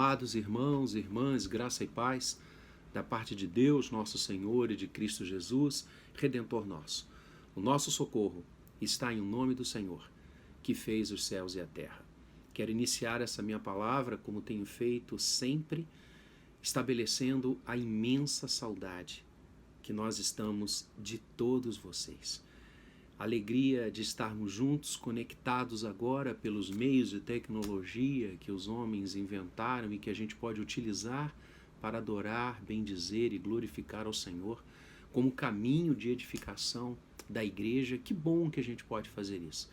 Amados irmãos e irmãs, graça e paz da parte de Deus, nosso Senhor, e de Cristo Jesus, Redentor nosso. O nosso socorro está em nome do Senhor, que fez os céus e a terra. Quero iniciar essa minha palavra, como tenho feito sempre, estabelecendo a imensa saudade que nós estamos de todos vocês. A alegria de estarmos juntos, conectados agora pelos meios de tecnologia que os homens inventaram e que a gente pode utilizar para adorar, bendizer e glorificar ao Senhor como caminho de edificação da igreja. Que bom que a gente pode fazer isso.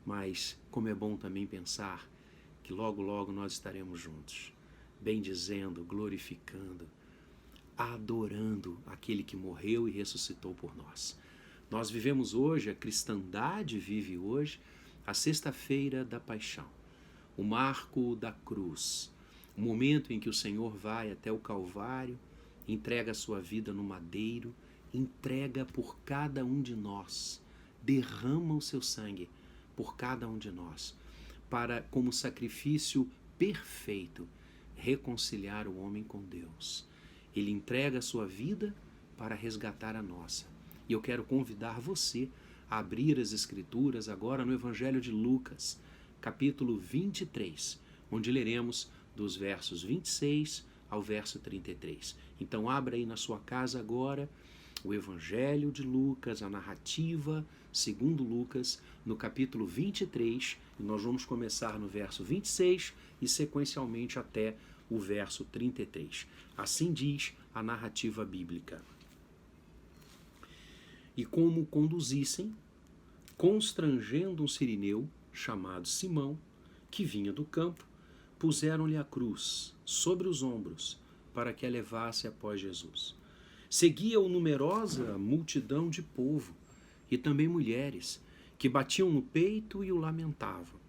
Mas como é bom também pensar que logo, logo nós estaremos juntos, bendizendo, glorificando, adorando aquele que morreu e ressuscitou por nós. Nós vivemos hoje, a cristandade vive hoje, a sexta-feira da paixão, o marco da cruz, o momento em que o Senhor vai até o Calvário, entrega a sua vida no madeiro, entrega por cada um de nós, derrama o seu sangue por cada um de nós, para, como sacrifício perfeito, reconciliar o homem com Deus. Ele entrega a sua vida para resgatar a nossa. E eu quero convidar você a abrir as Escrituras agora no Evangelho de Lucas, capítulo 23, onde leremos dos versos 26 ao verso 33. Então abra aí na sua casa agora o Evangelho de Lucas, a narrativa segundo Lucas, no capítulo 23, e nós vamos começar no verso 26 e sequencialmente até o verso 33. Assim diz a narrativa bíblica. E como conduzissem, constrangendo um sirineu chamado Simão, que vinha do campo, puseram-lhe a cruz sobre os ombros para que a levasse após Jesus. Seguia-o numerosa multidão de povo e também mulheres que batiam no peito e o lamentavam.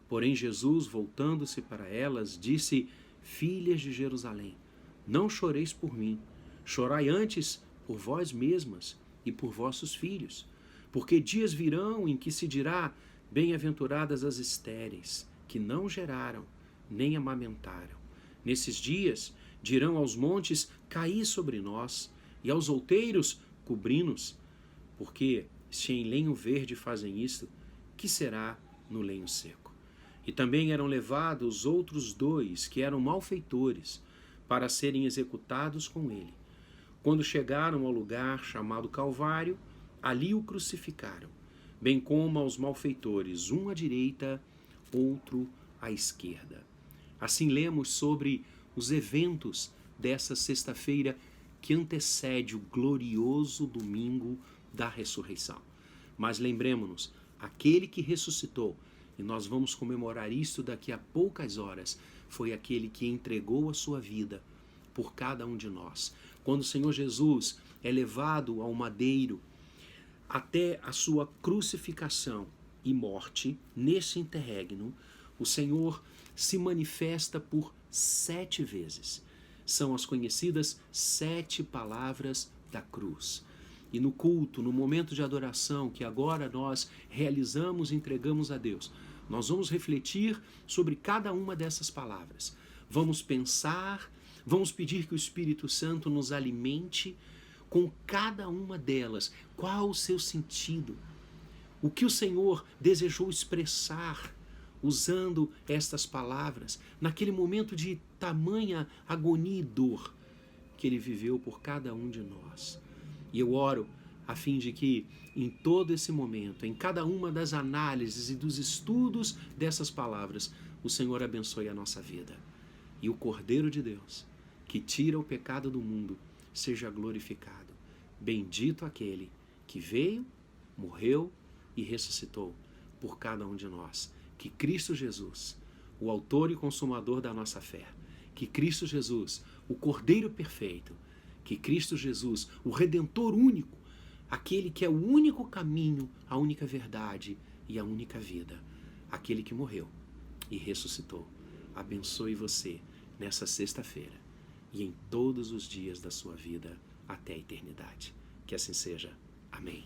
Porém Jesus, voltando-se para elas, disse: Filhas de Jerusalém, não choreis por mim, chorai antes por vós mesmas e por vossos filhos, porque dias virão em que se dirá: bem-aventuradas as estéreis, que não geraram, nem amamentaram. Nesses dias dirão aos montes: caí sobre nós, e aos outeiros: cobri-nos, porque se em lenho verde fazem isto, que será no lenho seco? E também eram levados outros dois, que eram malfeitores, para serem executados com ele. Quando chegaram ao lugar chamado Calvário, ali o crucificaram, bem como aos malfeitores, um à direita, outro à esquerda. Assim lemos sobre os eventos dessa sexta-feira que antecede o glorioso domingo da ressurreição. Mas lembremos-nos, aquele que ressuscitou, e nós vamos comemorar isso daqui a poucas horas, foi aquele que entregou a sua vida por cada um de nós. Quando o Senhor Jesus é levado ao madeiro até a sua crucificação e morte, nesse interregno, o Senhor se manifesta por 7 vezes. São as conhecidas 7 palavras da cruz. E no culto, no momento de adoração que agora nós realizamos e entregamos a Deus, nós vamos refletir sobre cada uma dessas palavras. Vamos pensar, vamos pedir que o Espírito Santo nos alimente com cada uma delas. Qual o seu sentido? O que o Senhor desejou expressar usando estas palavras naquele momento de tamanha agonia e dor que Ele viveu por cada um de nós. E eu oro a fim de que em todo esse momento, em cada uma das análises e dos estudos dessas palavras, o Senhor abençoe a nossa vida. E o Cordeiro de Deus, que tira o pecado do mundo, seja glorificado. Bendito aquele que veio, morreu e ressuscitou por cada um de nós. Que Cristo Jesus, o autor e consumador da nossa fé, que Cristo Jesus, o Cordeiro perfeito, que Cristo Jesus, o Redentor único, aquele que é o único caminho, a única verdade e a única vida, aquele que morreu e ressuscitou, abençoe você nessa sexta-feira e em todos os dias da sua vida até a eternidade. Que assim seja. Amém.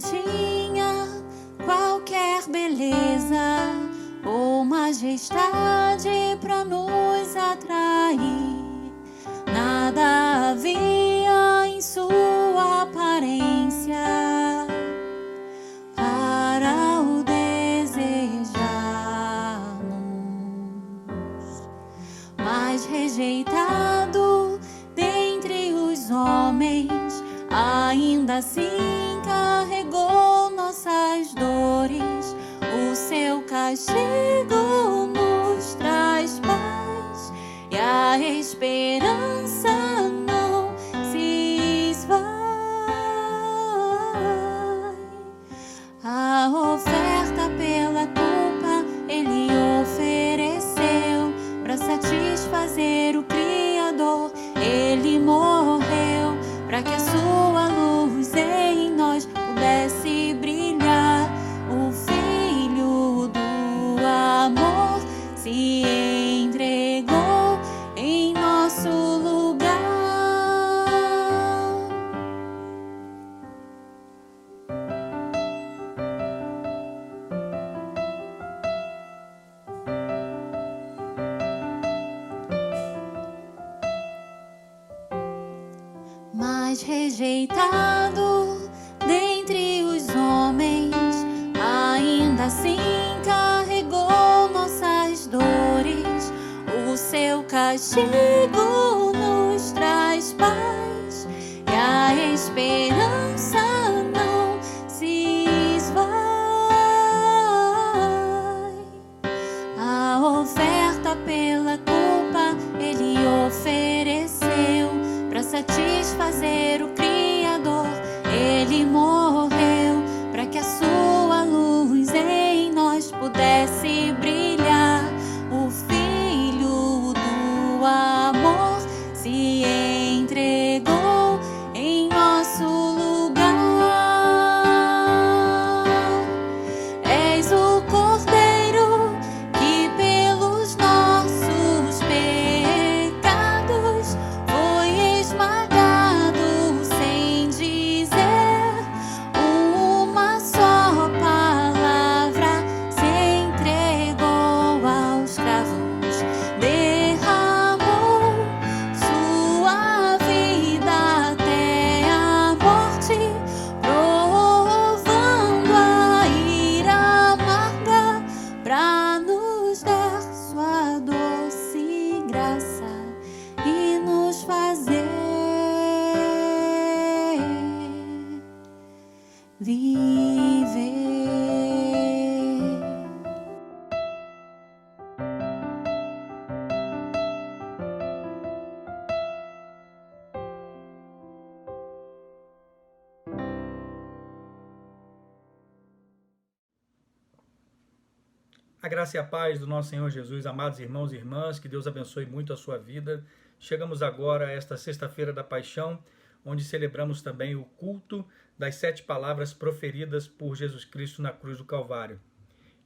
tinha qualquer beleza ou majestade para nos atrair. Nada havia em sua aparência para o desejarmos, mas rejeitado dentre os homens, ainda assim carregou nossas dores. O seu castigo nos traz paz e a esperança não se esvai. A oferta pela culpa ele ofereceu para satisfazer o Criador. Ele morreu para que a sua luz em nós pudesse brilhar. O Filho do amor se entregou em nosso lugar. Mas rejeitado dentre os homens, ainda assim carregou nossas dores. O seu castigo nos traz paz e a esperança não se esvai. A oferta pela culpa ele ofereceu para satisfazer o Criador. Ele morreu para que a sua luz em nós pudesse brilhar. O Filho do amor se entregou em nosso lugar. És o Cordeiro que pelos nossos pecados foi esmagado sem dizer uma só palavra. Se entregou aos cravos, derramou sua vida até a morte, provando a ira amarga pra nos dar sua doce graça e nos fazer viver. A graça e a paz do nosso Senhor Jesus, amados irmãos e irmãs, que Deus abençoe muito a sua vida. Chegamos agora a esta sexta-feira da Paixão, onde celebramos também o culto das 7 palavras proferidas por Jesus Cristo na cruz do Calvário.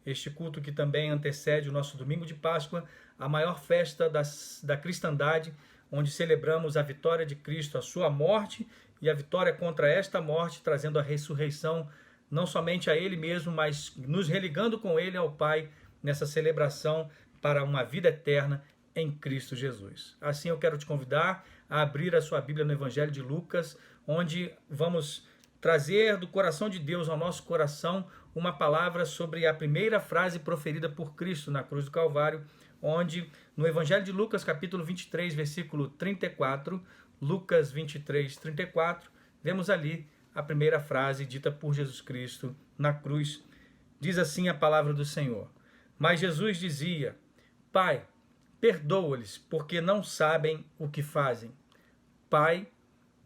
Este culto que também antecede o nosso domingo de Páscoa, a maior festa da cristandade, onde celebramos a vitória de Cristo, a sua morte e a vitória contra esta morte, trazendo a ressurreição não somente a Ele mesmo, mas nos religando com Ele ao Pai nessa celebração para uma vida eterna em Cristo Jesus. Assim eu quero te convidar a abrir a sua Bíblia no Evangelho de Lucas, onde vamos trazer do coração de Deus ao nosso coração uma palavra sobre a primeira frase proferida por Cristo na cruz do Calvário, onde no Evangelho de Lucas, capítulo 23, versículo 34, Lucas 23, 34, vemos ali a primeira frase dita por Jesus Cristo na cruz. Diz assim a palavra do Senhor: mas Jesus dizia: Pai, perdoa-lhes, porque não sabem o que fazem. Pai,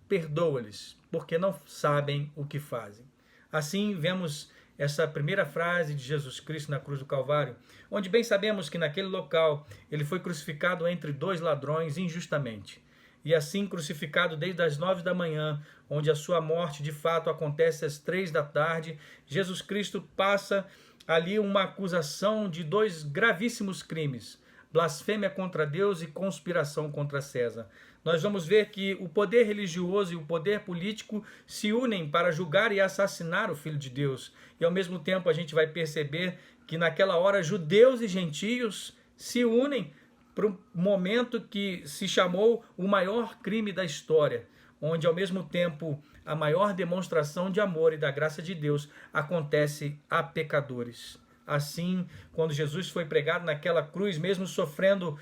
perdoa-lhes, porque não sabem o que fazem. Assim, vemos essa primeira frase de Jesus Cristo na cruz do Calvário, onde bem sabemos que naquele local ele foi crucificado entre 2 ladrões injustamente. E assim, crucificado desde as 9 da manhã, onde a sua morte de fato acontece às 3 da tarde, Jesus Cristo passa ali uma acusação de 2 gravíssimos crimes: blasfêmia contra Deus e conspiração contra César. nós vamos ver que o poder religioso e o poder político se unem para julgar e assassinar o Filho de Deus. E ao mesmo tempo a gente vai perceber que naquela hora judeus e gentios se unem para um momento que se chamou o maior crime da história, onde ao mesmo tempo a maior demonstração de amor e da graça de Deus acontece a pecadores. Assim, quando Jesus foi pregado naquela cruz, mesmo sofrendo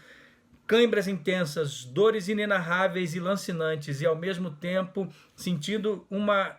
câimbras intensas, dores inenarráveis e lancinantes, e ao mesmo tempo sentindo uma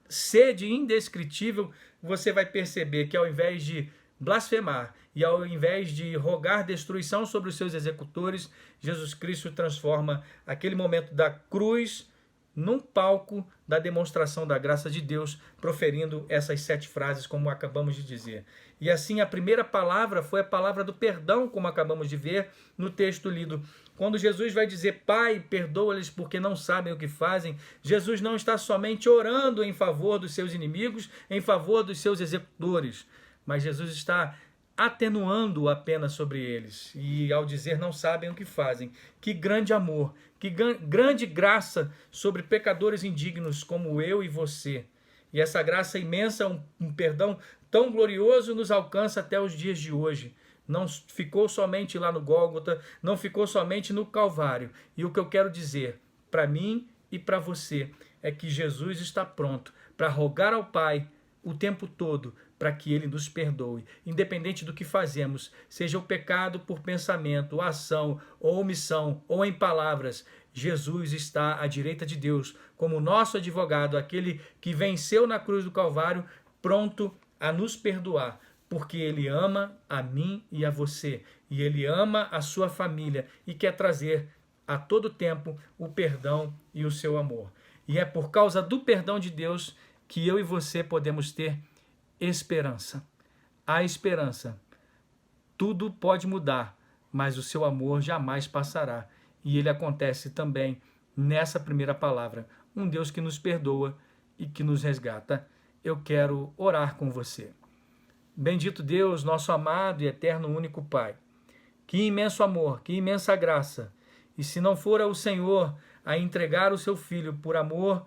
sede indescritível, você vai perceber que ao invés de blasfemar e ao invés de rogar destruição sobre os seus executores, Jesus Cristo transforma aquele momento da cruz num palco da demonstração da graça de Deus, proferindo essas 7 frases, como acabamos de dizer. E assim, a primeira palavra foi a palavra do perdão, como acabamos de ver no texto lido. Quando Jesus vai dizer, Pai, perdoa-lhes porque não sabem o que fazem, Jesus não está somente orando em favor dos seus inimigos, em favor dos seus executores, mas Jesus está atenuando a pena sobre eles. E ao dizer não sabem o que fazem, que grande amor, que grande graça sobre pecadores indignos como eu e você. E essa graça imensa, um perdão tão glorioso nos alcança até os dias de hoje. Não ficou somente lá no Gólgota, não ficou somente no Calvário. E o que eu quero dizer para mim e para você é que Jesus está pronto para rogar ao Pai o tempo todo, para que Ele nos perdoe, independente do que fazemos, seja o pecado por pensamento, ação ou omissão, ou em palavras, Jesus está à direita de Deus, como nosso advogado, aquele que venceu na cruz do Calvário, pronto a nos perdoar, porque Ele ama a mim e a você, e Ele ama a sua família, e quer trazer a todo tempo o perdão e o seu amor. E é por causa do perdão de Deus que eu e você podemos ter esperança. A esperança. Tudo pode mudar, mas o seu amor jamais passará. E ele acontece também nessa primeira palavra. Um Deus que nos perdoa e que nos resgata. Eu quero orar com você. Bendito Deus, nosso amado e eterno único Pai. Que imenso amor, que imensa graça. E se não fora o Senhor a entregar o seu Filho por amor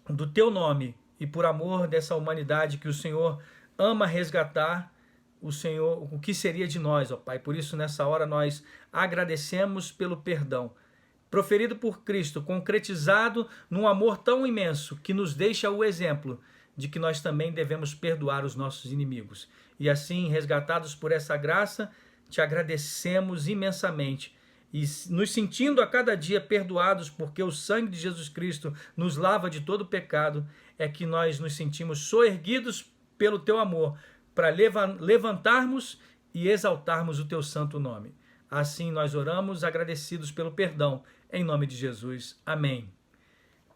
do teu nome e por amor dessa humanidade que o Senhor ama resgatar, o que seria de nós, ó Pai? Por isso, nessa hora, nós agradecemos pelo perdão proferido por Cristo, concretizado num amor tão imenso que nos deixa o exemplo de que nós também devemos perdoar os nossos inimigos. E assim, resgatados por essa graça, te agradecemos imensamente. E nos sentindo a cada dia perdoados, porque o sangue de Jesus Cristo nos lava de todo pecado, é que nós nos sentimos soerguidos pelo teu amor, para levantarmos e exaltarmos o teu santo nome. Assim nós oramos agradecidos pelo perdão, em nome de Jesus. Amém.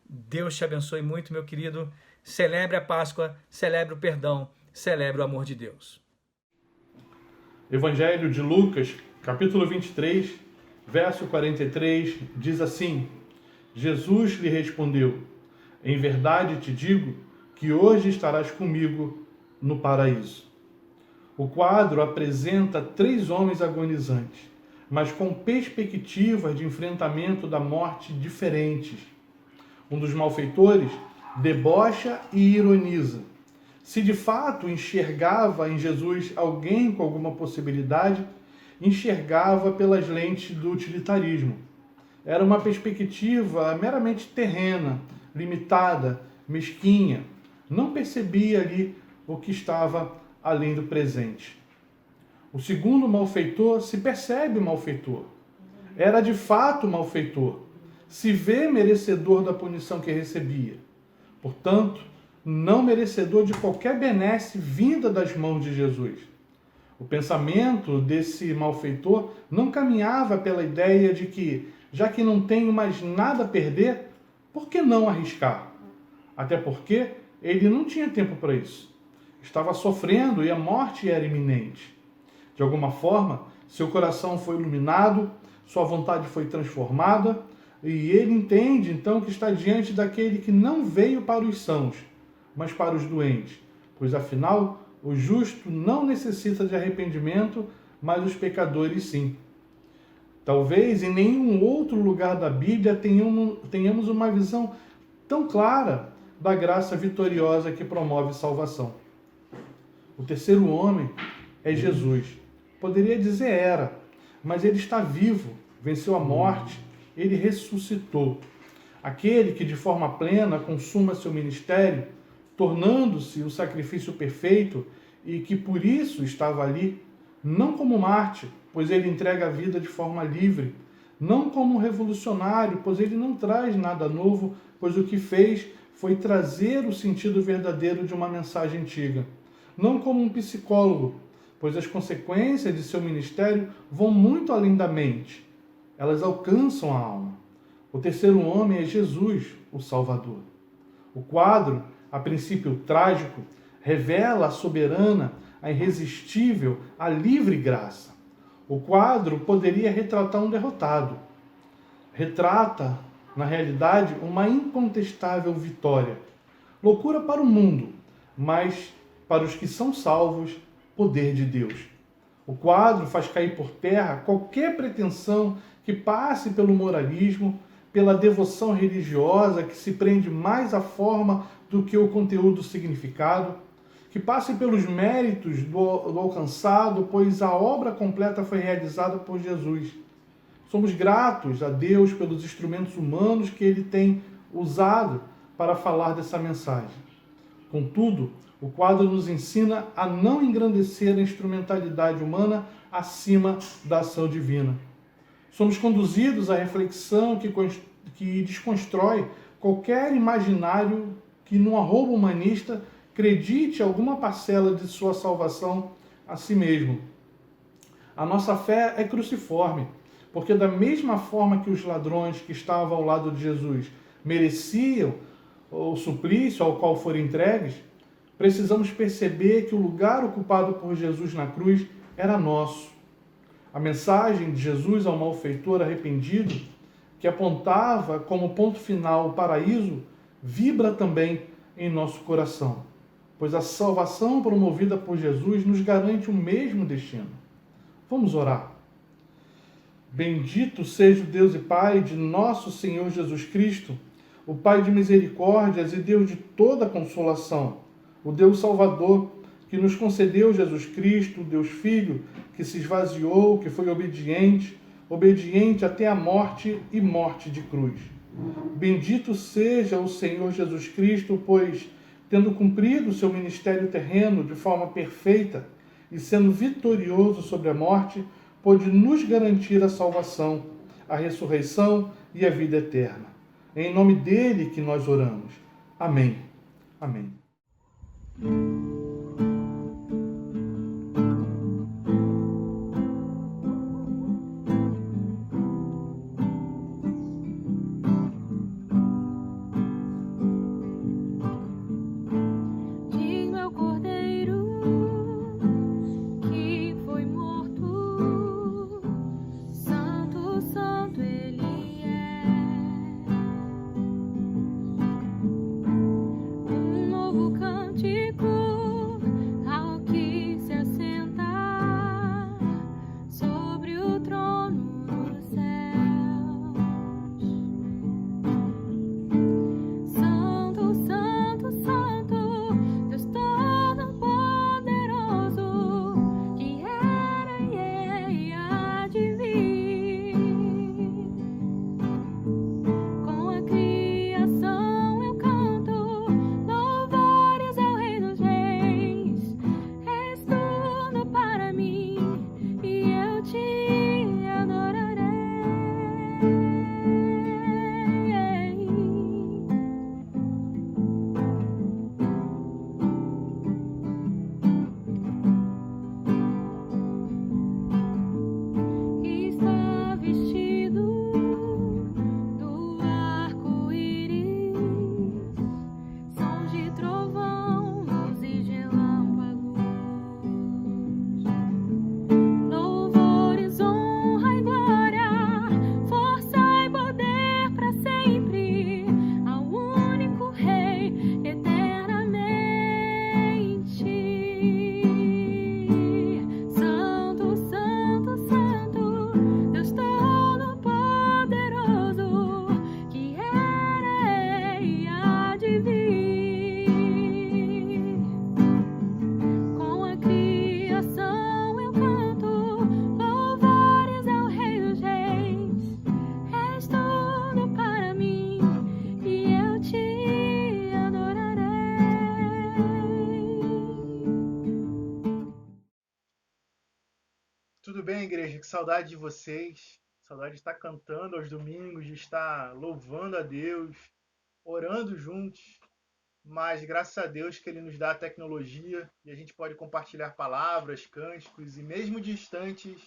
Deus te abençoe muito, meu querido. Celebre a Páscoa, celebre o perdão, celebre o amor de Deus. Evangelho de Lucas, capítulo 23, verso 43, diz assim: Jesus lhe respondeu: em verdade te digo que hoje estarás comigo no paraíso. O quadro apresenta 3 homens agonizantes, mas com perspectivas de enfrentamento da morte diferentes. Um dos malfeitores debocha e ironiza. Se de fato enxergava em Jesus alguém com alguma possibilidade, enxergava pelas lentes do utilitarismo. Era uma perspectiva meramente terrena, limitada, mesquinha. Não percebia ali o que estava além do presente. O segundo malfeitor se percebe malfeitor. Era de fato malfeitor. Se vê merecedor da punição que recebia. Portanto, não merecedor de qualquer benesse vinda das mãos de Jesus. O pensamento desse malfeitor não caminhava pela ideia de que, já que não tenho mais nada a perder, por que não arriscar? Até porque ele não tinha tempo para isso. Estava sofrendo e a morte era iminente. De alguma forma, seu coração foi iluminado, sua vontade foi transformada, e ele entende então que está diante daquele que não veio para os sãos, mas para os doentes, pois afinal o justo não necessita de arrependimento, mas os pecadores sim. Talvez em nenhum outro lugar da Bíblia tenhamos uma visão tão clara da graça vitoriosa que promove salvação. O terceiro homem é Jesus. Poderia dizer era, mas ele está vivo, venceu a morte, ele ressuscitou. Aquele que de forma plena consuma seu ministério, tornando-se o sacrifício perfeito e que por isso estava ali, não como mártir, pois ele entrega a vida de forma livre, não como revolucionário, pois ele não traz nada novo, pois o que fez foi trazer o sentido verdadeiro de uma mensagem antiga, não como um psicólogo, pois as consequências de seu ministério vão muito além da mente, elas alcançam a alma. O terceiro homem é Jesus, o Salvador. O quadro, a princípio trágico, revela a soberana, a irresistível, a livre graça. O quadro poderia retratar um derrotado. Retrata, na realidade, uma incontestável vitória. Loucura para o mundo, mas para os que são salvos, poder de Deus. O quadro faz cair por terra qualquer pretensão que passe pelo moralismo, pela devoção religiosa que se prende mais à forma do que o conteúdo significado, que passe pelos méritos do alcançado, pois a obra completa foi realizada por Jesus. Somos gratos a Deus pelos instrumentos humanos que Ele tem usado para falar dessa mensagem. Contudo, o quadro nos ensina a não engrandecer a instrumentalidade humana acima da ação divina. Somos conduzidos à reflexão que desconstrói qualquer imaginário que, num arrobo humanista, acredite alguma parcela de sua salvação a si mesmo. A nossa fé é cruciforme, porque da mesma forma que os ladrões que estavam ao lado de Jesus mereciam o suplício ao qual foram entregues, precisamos perceber que o lugar ocupado por Jesus na cruz era nosso. A mensagem de Jesus ao malfeitor arrependido, que apontava como ponto final o paraíso, vibra também em nosso coração, pois a salvação promovida por Jesus nos garante o mesmo destino. Vamos orar. Bendito seja o Deus e Pai de nosso Senhor Jesus Cristo, o Pai de misericórdias e Deus de toda consolação, o Deus Salvador, que nos concedeu Jesus Cristo, Deus Filho, que se esvaziou, que foi obediente até a morte e morte de cruz. Bendito seja o Senhor Jesus Cristo, pois, tendo cumprido o seu ministério terreno de forma perfeita e sendo vitorioso sobre a morte, pôde nos garantir a salvação, a ressurreição e a vida eterna. É em nome dele que nós oramos. Amém. Amém. Cântico igreja, que saudade de vocês. Saudade de estar cantando aos domingos, de estar louvando a Deus, orando juntos. Mas graças a Deus que Ele nos dá a tecnologia e a gente pode compartilhar palavras, cânticos, e mesmo distantes,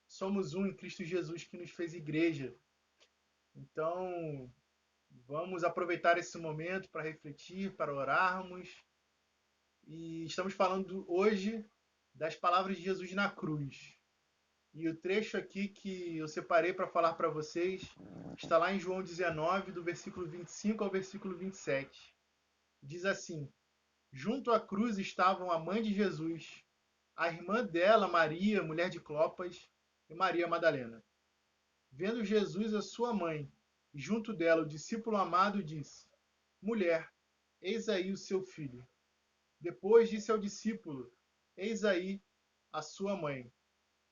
somos um em Cristo Jesus que nos fez igreja. Então, vamos aproveitar esse momento para refletir, para orarmos. E estamos falando hoje das palavras de Jesus na cruz. E o trecho aqui que eu separei para falar para vocês está lá em João 19, do versículo 25 ao versículo 27. Diz assim: junto à cruz estavam a mãe de Jesus, a irmã dela, Maria, mulher de Clopas, e Maria Madalena. Vendo Jesus a sua mãe, e junto dela o discípulo amado, disse: mulher, eis aí o seu filho. Depois disse ao discípulo: eis aí a sua mãe.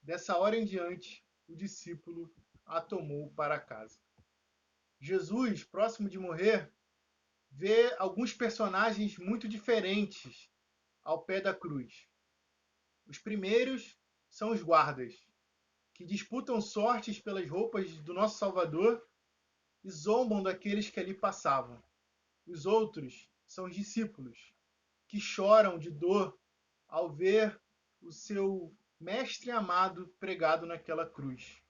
Dessa hora em diante, o discípulo a tomou para casa. Jesus, próximo de morrer, vê alguns personagens muito diferentes ao pé da cruz. Os primeiros são os guardas, que disputam sortes pelas roupas do nosso Salvador e zombam daqueles que ali passavam. Os outros são os discípulos, que choram de dor ao ver o seu mestre amado pregado naquela cruz.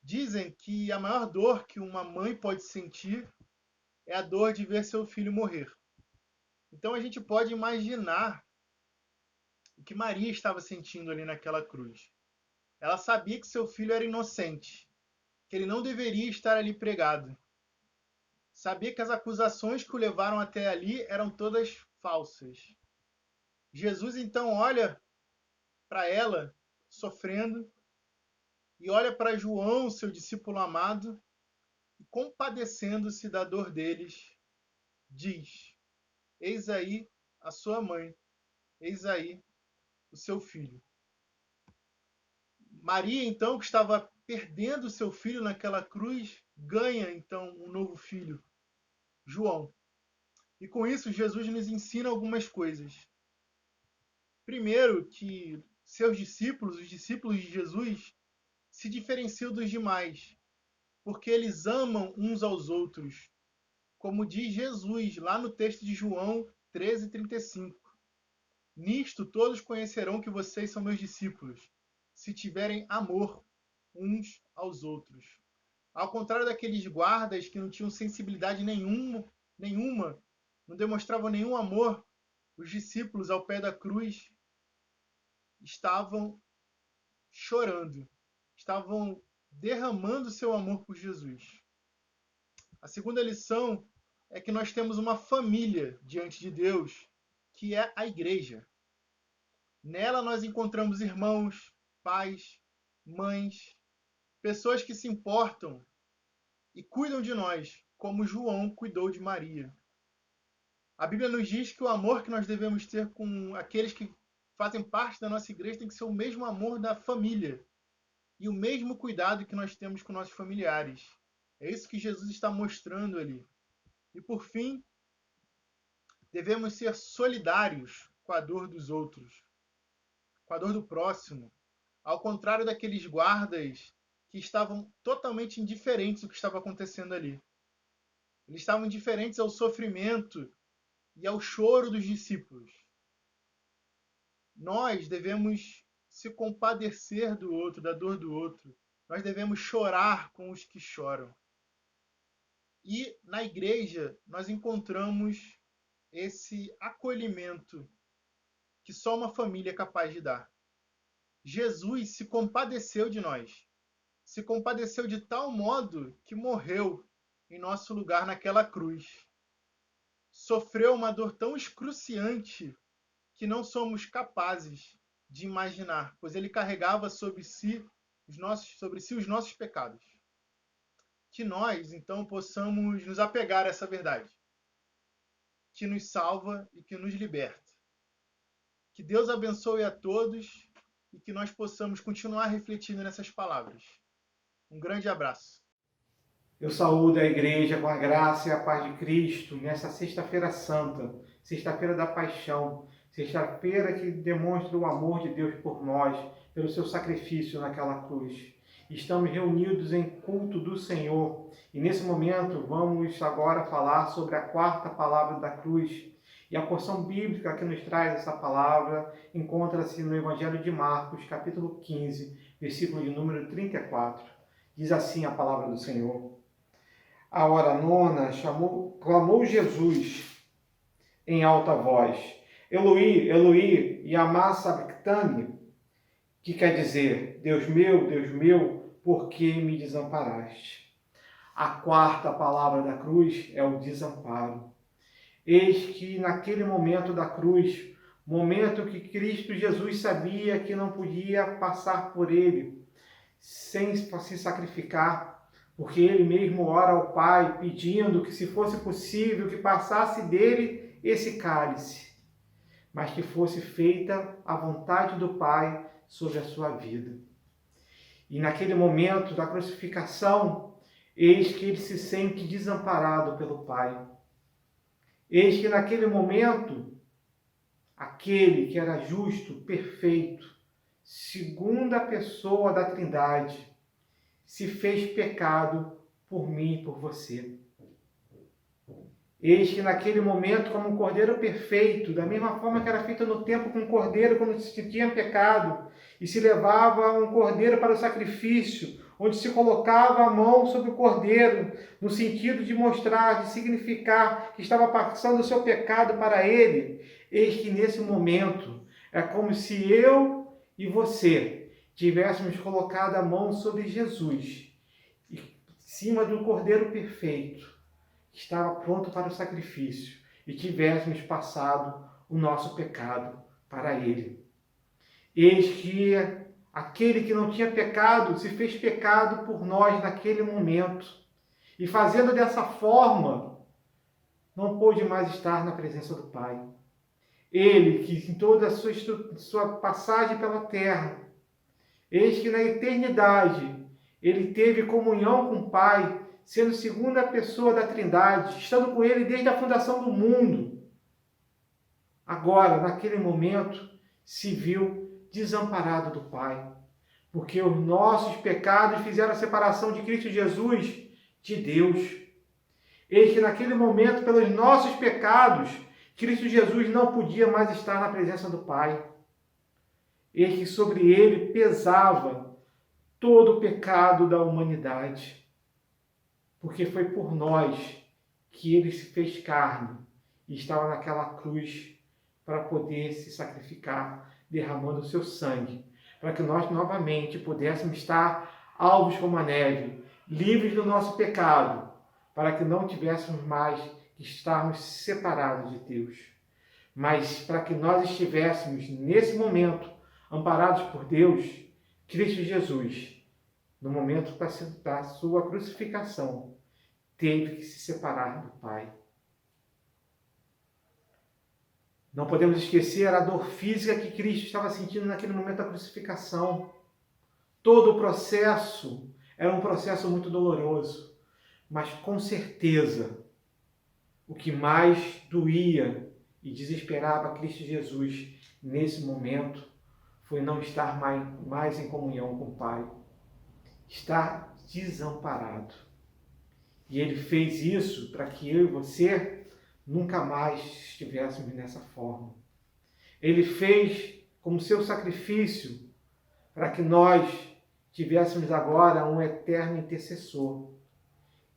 Dizem que a maior dor que uma mãe pode sentir é a dor de ver seu filho morrer. Então a gente pode imaginar o que Maria estava sentindo ali naquela cruz. Ela sabia que seu filho era inocente, que ele não deveria estar ali pregado. Sabia que as acusações que o levaram até ali eram todas falsas. Jesus então olha para ela, sofrendo, e olha para João, seu discípulo amado, e compadecendo-se da dor deles, diz: eis aí a sua mãe, eis aí o seu filho. Maria, então, que estava perdendo seu filho naquela cruz, ganha, então, um novo filho, João. E com isso, Jesus nos ensina algumas coisas. Primeiro, que seus discípulos, os discípulos de Jesus, se diferenciam dos demais, porque eles amam uns aos outros, como diz Jesus lá no texto de João 13:35. Nisto todos conhecerão que vocês são meus discípulos, se tiverem amor uns aos outros. Ao contrário daqueles guardas que não tinham sensibilidade nenhuma, não demonstravam nenhum amor, os discípulos ao pé da cruz estavam chorando, estavam derramando seu amor por Jesus. A segunda lição é que nós temos uma família diante de Deus, que é a igreja. Nela nós encontramos irmãos, pais, mães, pessoas que se importam e cuidam de nós, como João cuidou de Maria. A Bíblia nos diz que o amor que nós devemos ter com aqueles que fazem parte da nossa igreja tem que ser o mesmo amor da família e o mesmo cuidado que nós temos com nossos familiares. É isso que Jesus está mostrando ali. E por fim, devemos ser solidários com a dor dos outros, com a dor do próximo, ao contrário daqueles guardas que estavam totalmente indiferentes ao que estava acontecendo ali. Eles estavam indiferentes ao sofrimento e ao choro dos discípulos. Nós devemos se compadecer do outro, da dor do outro. Nós devemos chorar com os que choram. E na igreja nós encontramos esse acolhimento que só uma família é capaz de dar. Jesus se compadeceu de nós. Se compadeceu de tal modo que morreu em nosso lugar naquela cruz. Sofreu uma dor tão excruciante que não somos capazes de imaginar, pois ele carregava sobre si os nossos pecados. Que nós, então, possamos nos apegar a essa verdade, que nos salva e que nos liberta. Que Deus abençoe a todos e que nós possamos continuar refletindo nessas palavras. Um grande abraço. Eu saúdo a igreja com a graça e a paz de Cristo nessa sexta-feira santa, sexta-feira da paixão, sexta-feira que demonstra o amor de Deus por nós, pelo seu sacrifício naquela cruz. Estamos reunidos em culto do Senhor e nesse momento vamos agora falar sobre a quarta palavra da cruz. E a porção bíblica que nos traz essa palavra encontra-se no Evangelho de Marcos, capítulo 15, versículo de número 34. Diz assim a palavra do Senhor. À hora nona, clamou Jesus em alta voz, Eloi, Eloi, lama sabachthani, que quer dizer, Deus meu, por que me desamparaste? A quarta palavra da cruz é o desamparo. Eis que naquele momento da cruz, momento que Cristo Jesus sabia que não podia passar por ele sem se sacrificar, porque ele mesmo ora ao Pai pedindo que, se fosse possível, que passasse dele esse cálice, mas que fosse feita a vontade do Pai sobre a sua vida. E naquele momento da crucificação, eis que ele se sente desamparado pelo Pai. Eis que naquele momento, aquele que era justo, perfeito, segunda pessoa da Trindade, se fez pecado por mim e por você. Eis que naquele momento, como um cordeiro perfeito, da mesma forma que era feito no tempo com um cordeiro quando se tinha pecado, e se levava um cordeiro para o sacrifício, onde se colocava a mão sobre o cordeiro, no sentido de mostrar, de significar que estava passando o seu pecado para ele. Eis que nesse momento é como se eu e você tivéssemos colocado a mão sobre Jesus, em cima de um cordeiro perfeito, que estava pronto para o sacrifício, e tivéssemos passado o nosso pecado para ele. Eis que aquele que não tinha pecado se fez pecado por nós naquele momento, e fazendo dessa forma, não pôde mais estar na presença do Pai. Ele que em toda a sua passagem pela terra, eis que na eternidade, ele teve comunhão com o Pai, sendo segunda pessoa da Trindade, estando com ele desde a fundação do mundo. Agora, naquele momento, se viu desamparado do Pai, porque os nossos pecados fizeram a separação de Cristo Jesus de Deus. Eis que naquele momento, pelos nossos pecados, Cristo Jesus não podia mais estar na presença do Pai. Eis que sobre ele pesava todo o pecado da humanidade, porque foi por nós que ele se fez carne e estava naquela cruz para poder se sacrificar, derramando o seu sangue, para que nós novamente pudéssemos estar alvos como a neve, livres do nosso pecado, para que não tivéssemos mais que estarmos separados de Deus, mas para que nós estivéssemos nesse momento amparados por Deus. Cristo Jesus, no momento da sua crucificação, teve que se separar do Pai. Não podemos esquecer a dor física que Cristo estava sentindo naquele momento da crucificação. Todo o processo era um processo muito doloroso, mas com certeza o que mais doía e desesperava Cristo Jesus nesse momento foi não estar mais em comunhão com o Pai, estar desamparado. E ele fez isso para que eu e você nunca mais estivéssemos nessa forma. Ele fez como seu sacrifício para que nós tivéssemos agora um eterno intercessor,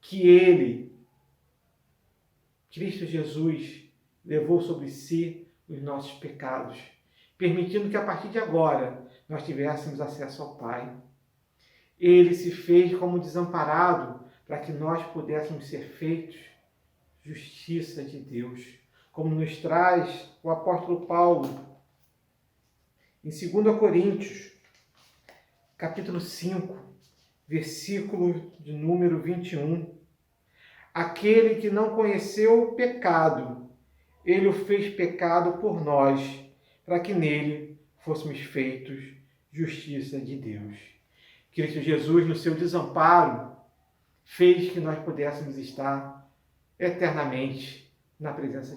que ele, Cristo Jesus, levou sobre si os nossos pecados, permitindo que a partir de agora nós tivéssemos acesso ao Pai. Ele se fez como desamparado para que nós pudéssemos ser feitos justiça de Deus, como nos traz o apóstolo Paulo em 2 Coríntios, capítulo 5, versículo de número 21. Aquele que não conheceu o pecado, ele o fez pecado por nós, para que nele fôssemos feitos justiça de Deus. Cristo Jesus, no seu desamparo, fez que nós pudéssemos estar eternamente na presença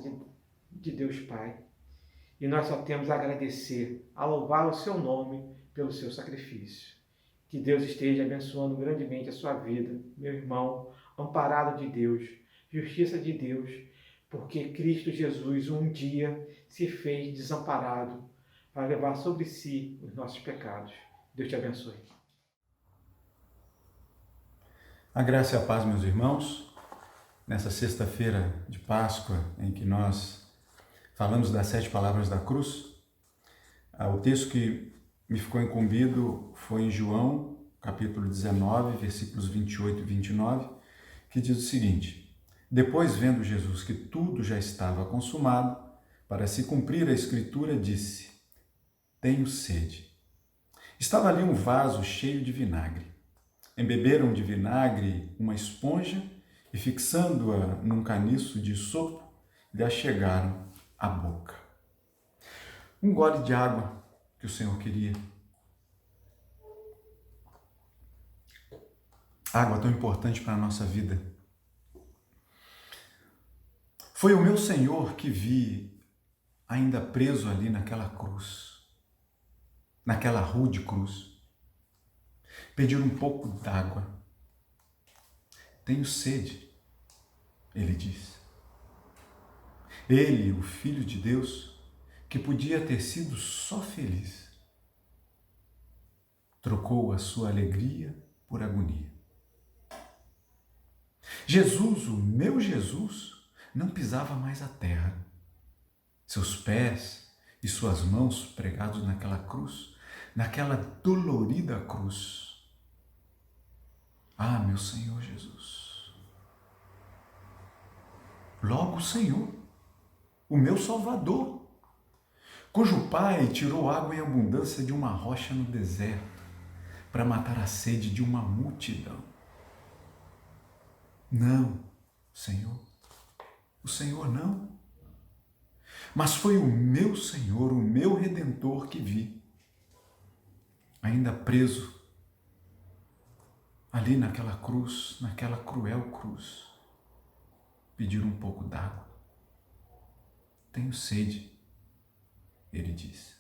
de Deus Pai. E nós só temos a agradecer, a louvar o seu nome pelo seu sacrifício. Que Deus esteja abençoando grandemente a sua vida, meu irmão, amparado de Deus, justiça de Deus, porque Cristo Jesus um dia se fez desamparado para levar sobre si os nossos pecados. Deus te abençoe. A graça e a paz, meus irmãos, nessa sexta-feira de Páscoa, em que nós falamos das 7 palavras da cruz, o texto que me ficou incumbido foi em João, capítulo 19, versículos 28 e 29, que diz o seguinte: Depois, vendo Jesus que tudo já estava consumado, para se cumprir a Escritura, disse: Tenho sede. Estava ali um vaso cheio de vinagre. Embeberam de vinagre uma esponja e, fixando-a num caniço de sopo, lhe achegaram à boca. Um gole de água que o Senhor queria. Água tão importante para a nossa vida. Foi o meu Senhor que vi ainda preso ali naquela cruz, naquela rude cruz, pedir um pouco d'água. Tenho sede, ele disse. Ele, o Filho de Deus, que podia ter sido só feliz, trocou a sua alegria por agonia. Jesus, o meu Jesus, não pisava mais a terra. Seus pés e suas mãos pregados naquela cruz, naquela dolorida cruz. Ah, meu Senhor Jesus. Logo o Senhor, o meu Salvador, cujo Pai tirou água em abundância de uma rocha no deserto para matar a sede de uma multidão. Não, Senhor, o Senhor não. Mas foi o meu Senhor, o meu Redentor que vi, ainda preso ali naquela cruz, naquela cruel cruz, pedir um pouco d'água. Tenho sede, ele disse.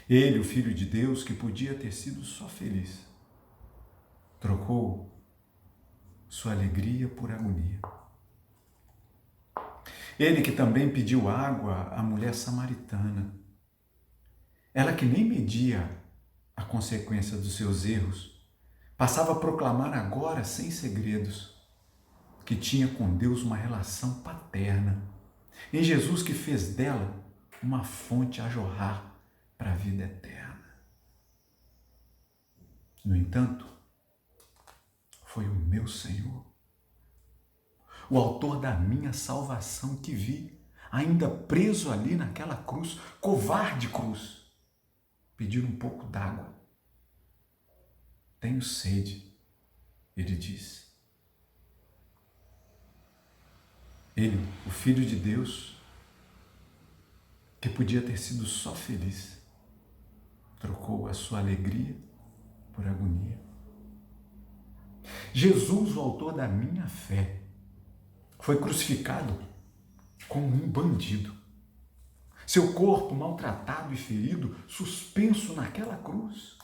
Ele, o Filho de Deus, que podia ter sido só feliz, trocou sua alegria por agonia. Ele que também pediu água à mulher samaritana, ela que nem media a consequência dos seus erros, passava a proclamar agora, sem segredos, que tinha com Deus uma relação paterna, em Jesus que fez dela uma fonte a jorrar para a vida eterna. No entanto, foi o meu Senhor, o autor da minha salvação que vi, ainda preso ali naquela cruz, covarde cruz, pedir um pouco d'água. Tenho sede, ele disse. Ele, o Filho de Deus, que podia ter sido só feliz, trocou a sua alegria por agonia. Jesus, o autor da minha fé, foi crucificado como um bandido. Seu corpo maltratado e ferido, suspenso naquela cruz,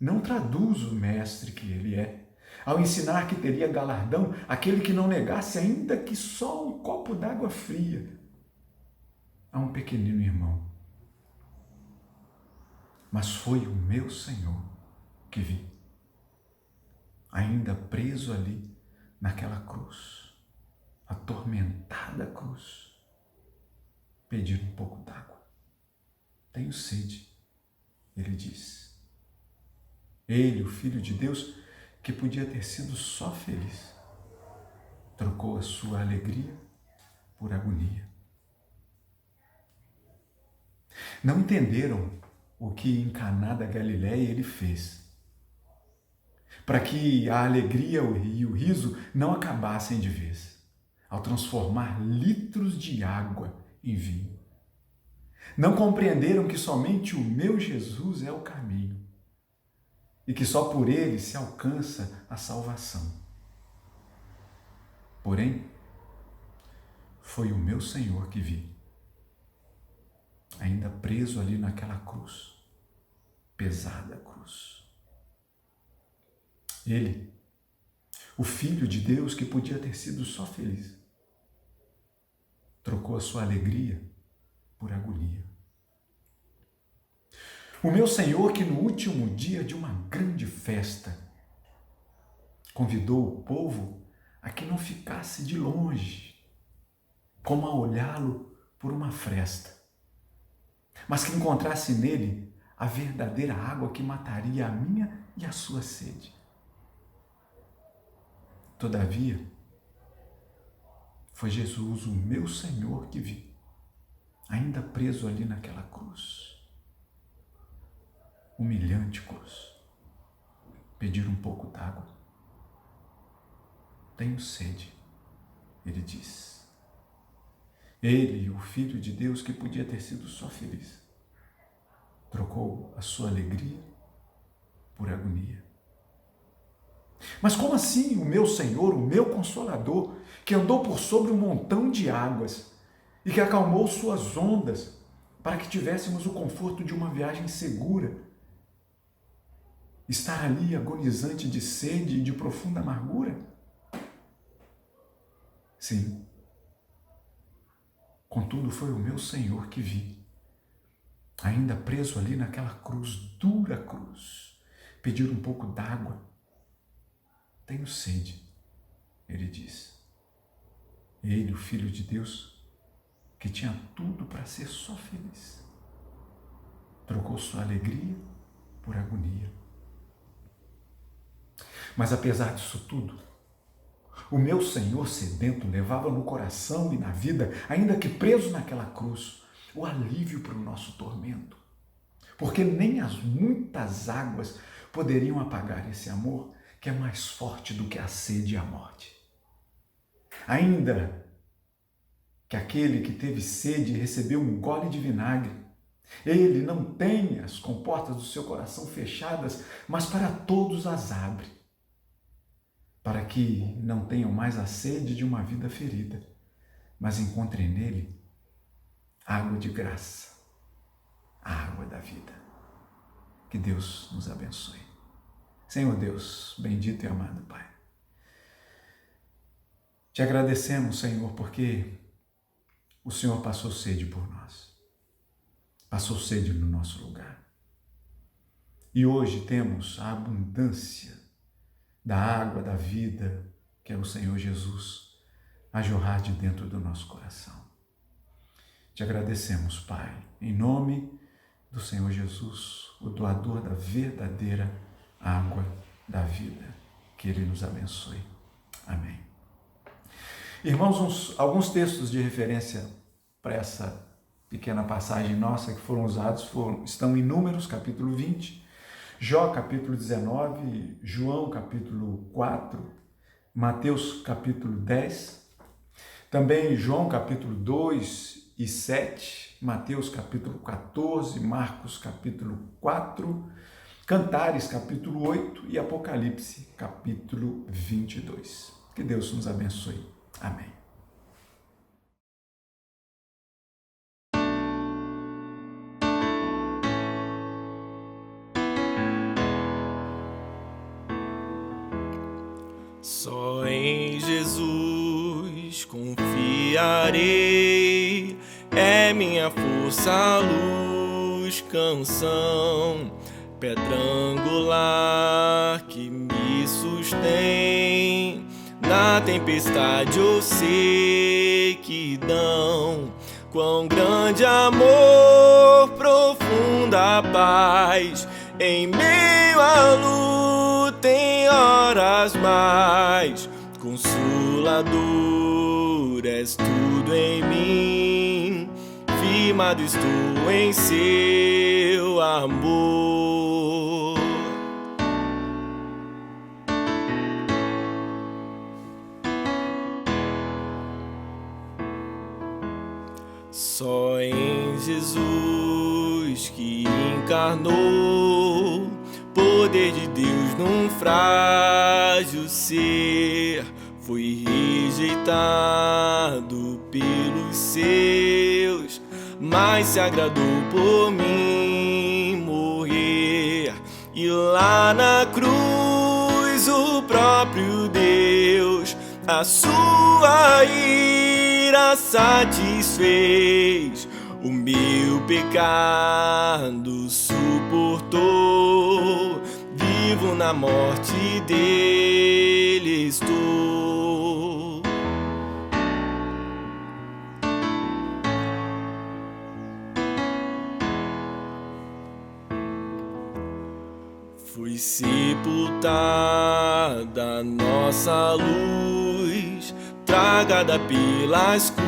não traduz o mestre que ele é, ao ensinar que teria galardão aquele que não negasse, ainda que só um copo d'água fria, a um pequenino irmão. Mas foi o meu Senhor que vi, ainda preso ali naquela cruz, atormentada cruz, pedir um pouco d'água. Tenho sede, ele disse. Ele, o Filho de Deus, que podia ter sido só feliz, trocou a sua alegria por agonia. Não entenderam o que em Caná da Galileia ele fez, para que a alegria e o riso não acabassem de vez, ao transformar litros de água em vinho. Não compreenderam que somente o meu Jesus é o caminho e que só por ele se alcança a salvação. Porém, foi o meu Senhor que vi, ainda preso ali naquela cruz, pesada cruz. Ele, o Filho de Deus que podia ter sido só feliz, trocou a sua alegria por agonia. O meu Senhor que no último dia de uma grande festa convidou o povo a que não ficasse de longe, como a olhá-lo por uma fresta, mas que encontrasse nele a verdadeira água que mataria a minha e a sua sede. Todavia, foi Jesus, o meu Senhor, que vi, ainda preso ali naquela cruz, humilhante cruz, pedir um pouco d'água. Tenho sede, ele diz. Ele, o Filho de Deus que podia ter sido só feliz, trocou a sua alegria por agonia. Mas como assim o meu Senhor, o meu Consolador, que andou por sobre um montão de águas e que acalmou suas ondas para que tivéssemos o conforto de uma viagem segura, estar ali agonizante de sede e de profunda amargura? Sim. Contudo, foi o meu Senhor que vi, ainda preso ali naquela cruz, dura cruz, pedir um pouco d'água. Tenho sede, ele diz. Ele, o Filho de Deus, que tinha tudo para ser só feliz, trocou sua alegria por agonia. Mas apesar disso tudo, o meu Senhor sedento levava no coração e na vida, ainda que preso naquela cruz, o alívio para o nosso tormento. Porque nem as muitas águas poderiam apagar esse amor que é mais forte do que a sede e a morte. Ainda que aquele que teve sede recebeu um gole de vinagre, ele não tem as comportas do seu coração fechadas, mas para todos as abre, para que não tenham mais a sede de uma vida ferida, mas encontrem nele água de graça, a água da vida. Que Deus nos abençoe. Senhor Deus, bendito e amado Pai, te agradecemos, Senhor, porque o Senhor passou sede por nós, passou sede no nosso lugar. E hoje temos a abundância da água da vida, que é o Senhor Jesus, a jorrar de dentro do nosso coração. Te agradecemos, Pai, em nome do Senhor Jesus, o doador da verdadeira água da vida. Que Ele nos abençoe. Amém. Irmãos, alguns textos de referência para essa pequena passagem nossa que foram usados estão em Números, capítulo 20, Jó, capítulo 19, João, capítulo 4, Mateus, capítulo 10, também João, capítulo 2 e 7, Mateus, capítulo 14, Marcos, capítulo 4, Cantares, capítulo 8 e Apocalipse, capítulo 22. Que Deus nos abençoe. Amém. Só em Jesus confiarei, é minha força, luz, canção, pedra angular que me sustém. Na tempestade ou sequidão, quão grande amor, profunda paz, em meio à luta, em horas mais consolador, és tudo em mim, firmado estou em seu amor. Só em Jesus que encarnou, poder de Deus num frágil ser, foi rejeitado pelos seus, mas se agradou por mim morrer. E lá na cruz o próprio Deus a sua ira satisfez. O meu pecado suportou, vivo na morte dele estou. Foi sepultada nossa luz, tragada pela escuridão.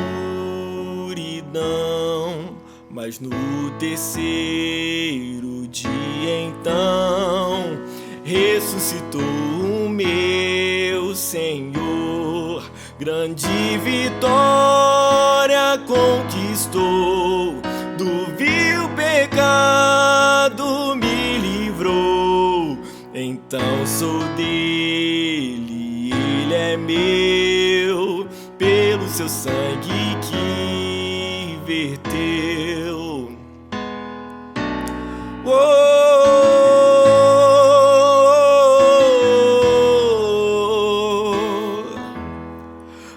Mas no terceiro dia então ressuscitou o meu Senhor. Grande vitória conquistou, do vil pecado me livrou. Então sou dele, ele é meu, pelo seu sangue que verteu.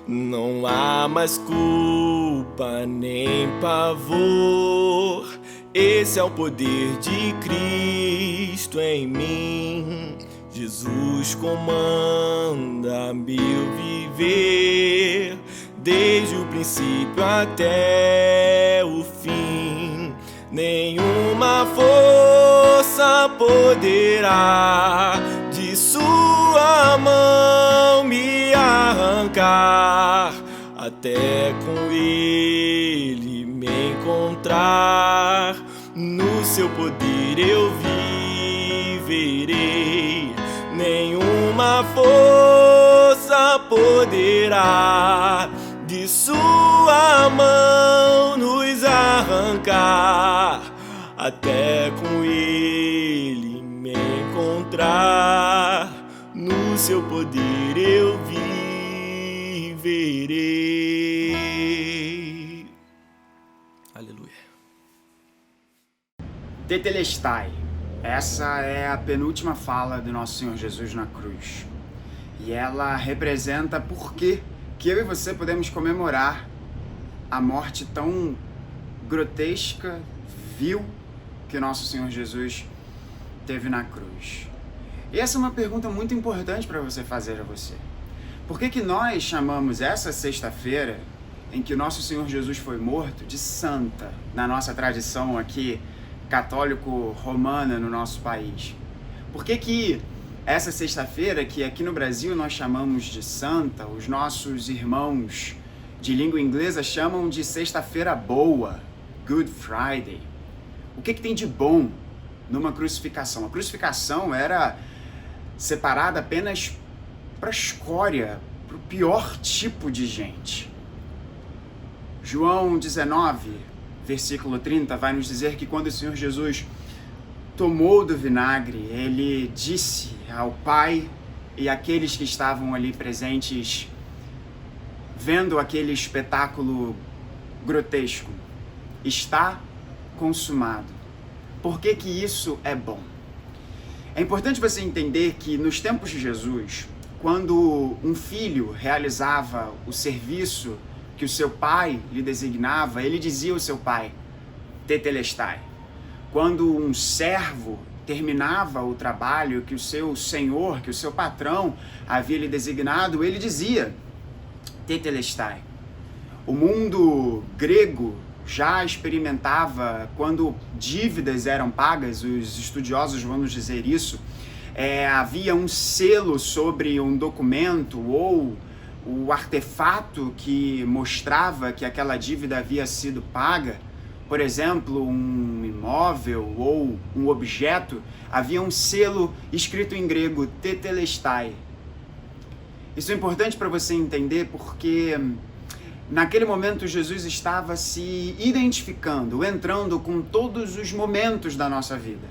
Não há mais culpa nem pavor, esse é o poder de Cristo em mim. Jesus comanda meu viver, desde o princípio até o fim. Nenhuma força poderá de sua mão me arrancar, até com ele me encontrar. No seu poder eu viverei, nenhuma força poderá de sua mão nos arrancar, até com ele me encontrar. No seu poder eu viverei. Aleluia. Tetelestai. Essa é a penúltima fala do nosso Senhor Jesus na cruz. E ela representa por que eu e você podemos comemorar a morte tão grotesca, vil, que nosso Senhor Jesus teve na cruz. E essa é uma pergunta muito importante para você fazer a você. Por que nós chamamos essa sexta-feira, em que o nosso Senhor Jesus foi morto, de santa, na nossa tradição aqui católico-romana no nosso país? Por que essa sexta-feira, que aqui no Brasil nós chamamos de santa, os nossos irmãos de língua inglesa chamam de sexta-feira boa, Good Friday? O que tem de bom numa crucificação? A crucificação era separada apenas para a escória, para o pior tipo de gente. João 19, versículo 30, vai nos dizer que quando o Senhor Jesus tomou do vinagre, ele disse ao Pai e àqueles que estavam ali presentes, vendo aquele espetáculo grotesco: está consumado. Por que isso é bom? É importante você entender que nos tempos de Jesus, quando um filho realizava o serviço que o seu pai lhe designava, ele dizia ao seu pai, tetelestai. Quando um servo terminava o trabalho que o seu senhor, que o seu patrão havia lhe designado, ele dizia, tetelestai. O mundo grego já experimentava, quando dívidas eram pagas, os estudiosos vão nos dizer isso, havia um selo sobre um documento ou o artefato que mostrava que aquela dívida havia sido paga. Por exemplo, um imóvel ou um objeto, havia um selo escrito em grego, tetelestai. Isso é importante para você entender porque naquele momento Jesus estava se identificando, entrando com todos os momentos da nossa vida.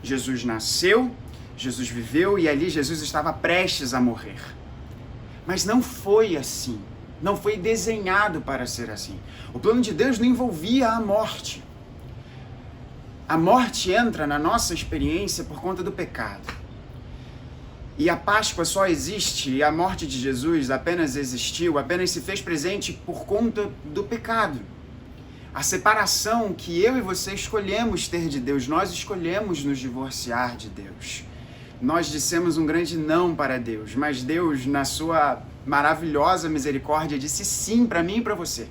Jesus nasceu, Jesus viveu e ali Jesus estava prestes a morrer. Mas não foi assim. Não foi desenhado para ser assim. O plano de Deus não envolvia a morte. A morte entra na nossa experiência por conta do pecado. E a Páscoa só existe, e a morte de Jesus apenas existiu, apenas se fez presente por conta do pecado. A separação que eu e você escolhemos ter de Deus, nós escolhemos nos divorciar de Deus. Nós dissemos um grande não para Deus, mas Deus, na sua maravilhosa misericórdia, disse sim para mim e para você.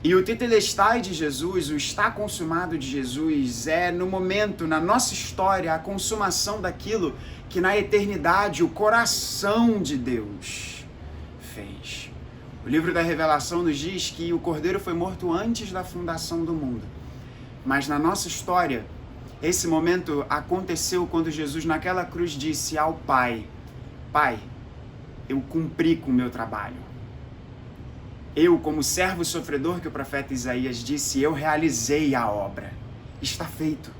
E o tetelestai de Jesus, o está consumado de Jesus, é no momento, na nossa história, a consumação daquilo que na eternidade o coração de Deus fez. O livro da Revelação nos diz que o Cordeiro foi morto antes da fundação do mundo. Mas na nossa história, esse momento aconteceu quando Jesus naquela cruz disse ao Pai: Pai, eu cumpri com o meu trabalho. Eu, como servo sofredor que o profeta Isaías disse, eu realizei a obra. Está feito.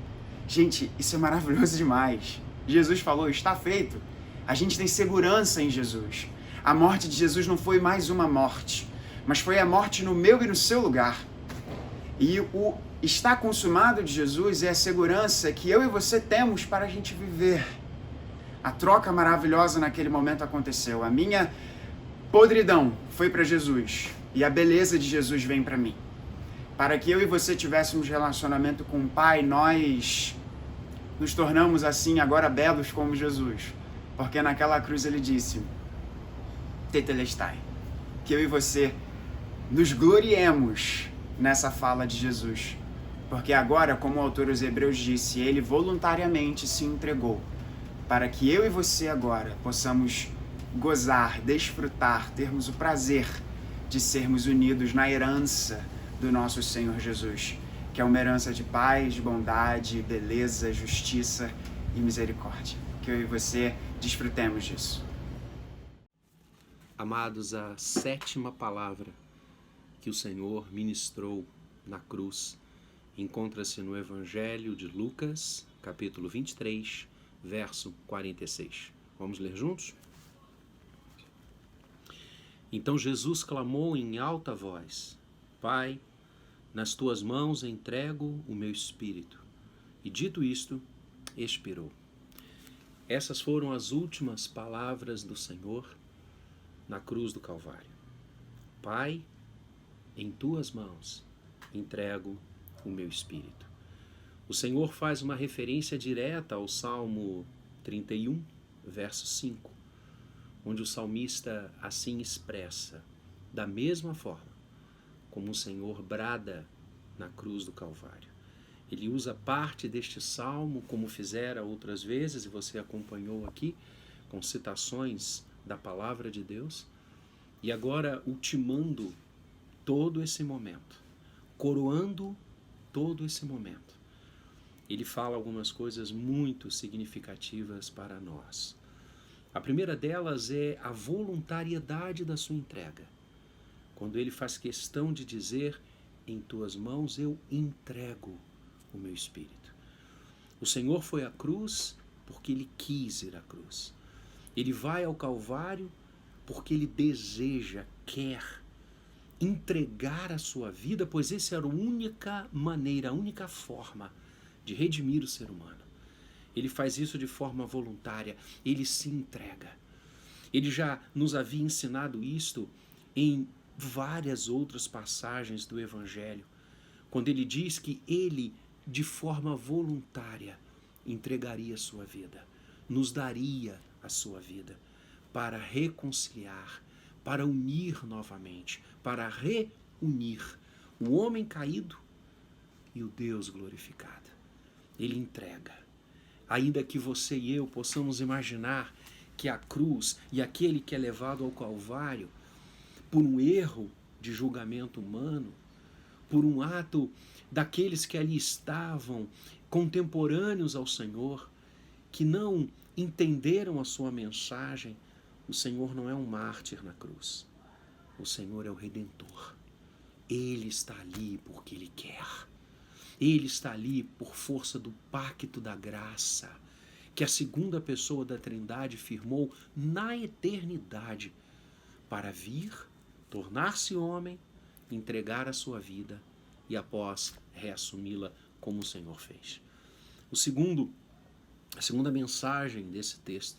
Gente, isso é maravilhoso demais. Jesus falou, está feito. A gente tem segurança em Jesus. A morte de Jesus não foi mais uma morte, mas foi a morte no meu e no seu lugar. E o está consumado de Jesus é a segurança que eu e você temos para a gente viver. A troca maravilhosa naquele momento aconteceu. A minha podridão foi para Jesus e a beleza de Jesus vem para mim. Para que eu e você tivéssemos relacionamento com o Pai, nós nos tornamos assim agora belos como Jesus. Porque naquela cruz ele disse, tetelestai, que eu e você nos gloriemos nessa fala de Jesus. Porque agora, como o autor dos Hebreus disse, ele voluntariamente se entregou para que eu e você agora possamos gozar, desfrutar, termos o prazer de sermos unidos na herança do nosso Senhor Jesus, que é uma herança de paz, bondade, beleza, justiça e misericórdia. Que eu e você desfrutemos disso. Amados, a 7ª palavra que o Senhor ministrou na cruz encontra-se no Evangelho de Lucas, capítulo 23, verso 46. Vamos ler juntos? Então Jesus clamou em alta voz, Pai, nas tuas mãos entrego o meu espírito. E dito isto, expirou. Essas foram as últimas palavras do Senhor na cruz do Calvário. Pai, em tuas mãos entrego o meu espírito. O Senhor faz uma referência direta ao Salmo 31, verso 5, onde o salmista assim expressa, da mesma forma como o Senhor brada na cruz do Calvário. Ele usa parte deste salmo, como fizera outras vezes, e você acompanhou aqui, com citações da palavra de Deus, e agora ultimando todo esse momento, coroando todo esse momento. Ele fala algumas coisas muito significativas para nós. A primeira delas é a voluntariedade da sua entrega. Quando ele faz questão de dizer, em tuas mãos eu entrego o meu espírito. O Senhor foi à cruz porque ele quis ir à cruz. Ele vai ao Calvário porque ele deseja, quer entregar a sua vida, pois essa era a única maneira, a única forma de redimir o ser humano. Ele faz isso de forma voluntária, ele se entrega. Ele já nos havia ensinado isto em várias outras passagens do Evangelho, quando ele diz que ele, de forma voluntária, entregaria a sua vida, nos daria a sua vida, para reconciliar, para unir novamente, para reunir o homem caído e o Deus glorificado. Ele entrega. Ainda que você e eu possamos imaginar que a cruz e aquele que é levado ao Calvário, por um erro de julgamento humano, por um ato daqueles que ali estavam, contemporâneos ao Senhor, que não entenderam a sua mensagem, o Senhor não é um mártir na cruz. O Senhor é o Redentor. Ele está ali porque Ele quer. Ele está ali por força do pacto da graça, que a segunda pessoa da Trindade firmou na eternidade, para vir, tornar-se homem, entregar a sua vida e após reassumi-la como o Senhor fez. A segunda mensagem desse texto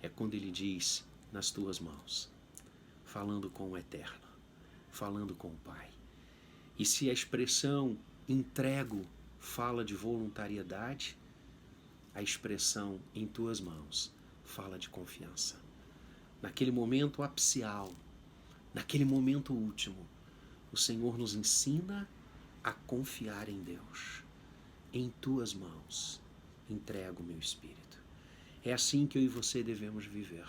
é quando ele diz, nas tuas mãos, falando com o Eterno, falando com o Pai. E se a expressão entrego fala de voluntariedade, a expressão em tuas mãos fala de confiança. Naquele momento apicial, naquele momento último, o Senhor nos ensina a confiar em Deus. Em tuas mãos entrego o meu espírito. É assim que eu e você devemos viver,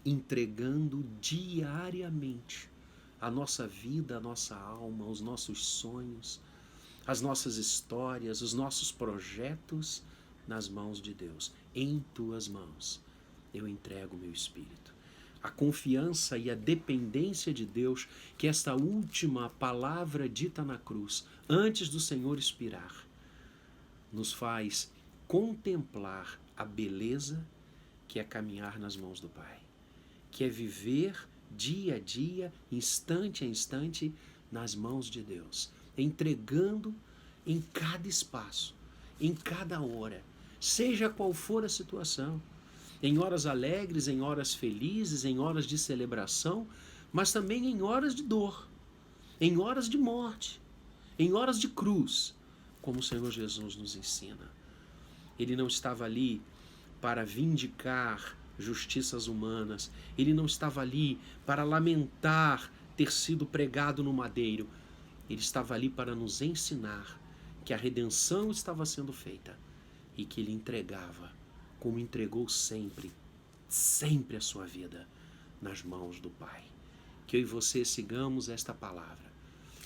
entregando diariamente a nossa vida, a nossa alma, os nossos sonhos, as nossas histórias, os nossos projetos nas mãos de Deus. Em tuas mãos eu entrego o meu espírito. A confiança e a dependência de Deus, que esta última palavra dita na cruz, antes do Senhor expirar, nos faz contemplar a beleza que é caminhar nas mãos do Pai, que é viver dia a dia, instante a instante, nas mãos de Deus, entregando em cada espaço, em cada hora, seja qual for a situação, em horas alegres, em horas felizes, em horas de celebração, mas também em horas de dor, em horas de morte, em horas de cruz, como o Senhor Jesus nos ensina. Ele não estava ali para vindicar justiças humanas, ele não estava ali para lamentar ter sido pregado no madeiro, ele estava ali para nos ensinar que a redenção estava sendo feita e que ele entregava, como entregou sempre, sempre a sua vida nas mãos do Pai. Que eu e você sigamos esta palavra,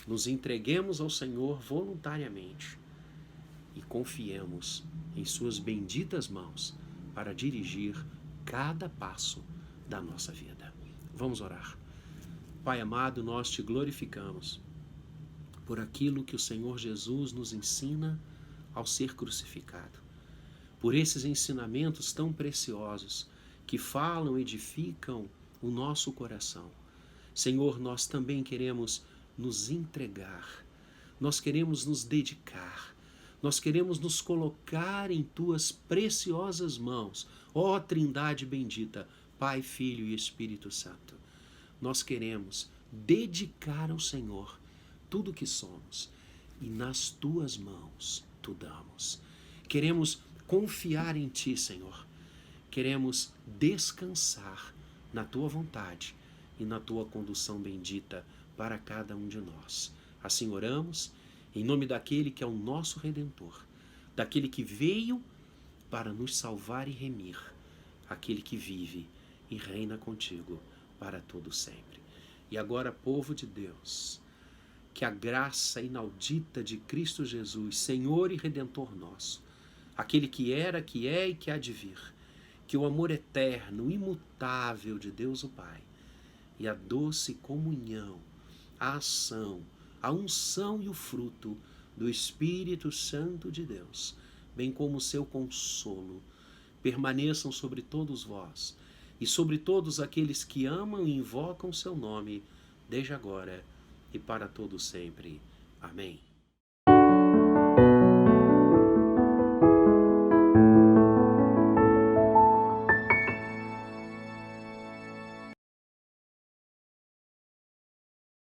nos entreguemos ao Senhor voluntariamente e confiemos em suas benditas mãos para dirigir cada passo da nossa vida. Vamos orar. Pai amado, nós te glorificamos por aquilo que o Senhor Jesus nos ensina ao ser crucificado, por esses ensinamentos tão preciosos que falam, edificam o nosso coração. Senhor, nós também queremos nos entregar, nós queremos nos dedicar, nós queremos nos colocar em tuas preciosas mãos, ó Trindade bendita, Pai, Filho e Espírito Santo. Nós queremos dedicar ao Senhor tudo o que somos e nas tuas mãos tu damos. Queremos confiar em ti, Senhor. Queremos descansar na tua vontade e na tua condução bendita para cada um de nós. Assim oramos, em nome daquele que é o nosso Redentor, daquele que veio para nos salvar e remir, aquele que vive e reina contigo para todo sempre. E agora, povo de Deus, que a graça inaudita de Cristo Jesus, Senhor e Redentor nosso, aquele que era, que é e que há de vir, que o amor eterno, imutável de Deus o Pai, e a doce comunhão, a ação, a unção e o fruto do Espírito Santo de Deus, bem como o seu consolo, permaneçam sobre todos vós e sobre todos aqueles que amam e invocam o seu nome, desde agora e para todo sempre. Amém.